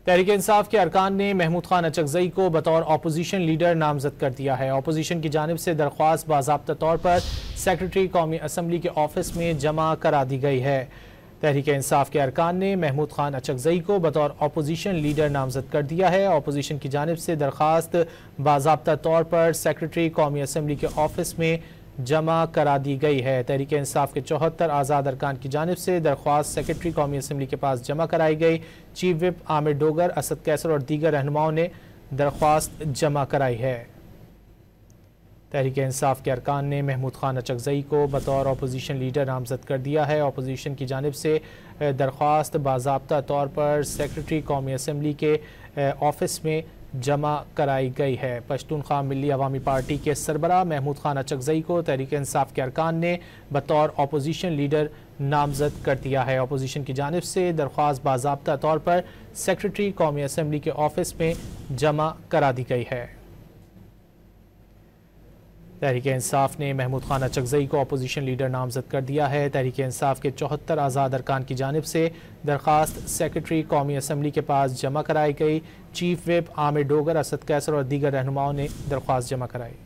तहरीक इंसाफ के अरकान ने महमूद खान अचकजई को बतौर अपोजिशन लीडर नामजद कर दिया है। अपोजिशन की जानिब से दरख्वास्त बाज़ाब्ता तौर पर सेक्रेटरी कौमी असम्बली के ऑफिस में जमा करा दी गई है। तहरीक इंसाफ के अरकान ने महमूद खान अचकजई को बतौर अपोजिशन लीडर नामजद कर दिया है। अपोजिशन की जानिब से दरख्वास्त बाज़ाब्ता तौर पर सेक्रेटरी कौमी असम्बली के ऑफिस में जमा करा दी गई है। तहरीक इंसाफ के 74 आज़ाद अरकान की जानिब से दरख्वास्त सेक्रेटरी कौमी असम्बली के पास जमा कराई गई। चीफ विप आमिर डोगर, असद कैसर और दीगर रहनुमाओं ने दरख्वास्त जमा कराई है। तहरीक इंसाफ के अरकान ने महमूद खान अचकजई को बतौर अपोजिशन लीडर नामजद कर दिया है। अपोजिशन की जानिब से दरख्वास्त बाज़ाब्ता तौर पर सेक्रेटरी कौमी असम्बली के ऑफिस में जमा कराई गई है। पश्तूनख्वा मिली अवामी पार्टी के सरबराह महमूद खान अचकजई को तहरीक इंसाफ के अरकान ने बतौर अपोजिशन लीडर नामजद कर दिया है। अपोजिशन की जानिब से दरख्वास्त बाज़ाब्ता तौर पर सेक्रेटरी कौमी असम्बली के ऑफिस में जमा करा दी गई है। तहरीक इंसाफ ने महमूद खान अचकजई को अपोजिशन लीडर नामजद कर दिया है। तहरीक इंसाफ के 74 आज़ाद अरकान की जानिब से दरख्वास्त सेक्रेटरी कौमी असम्बली के पास जमा कराई गई। चीफ विप आमिर डोगर, असद कैसर और दीगर रहनुमाओं ने दरख्वास्त जमा कराई।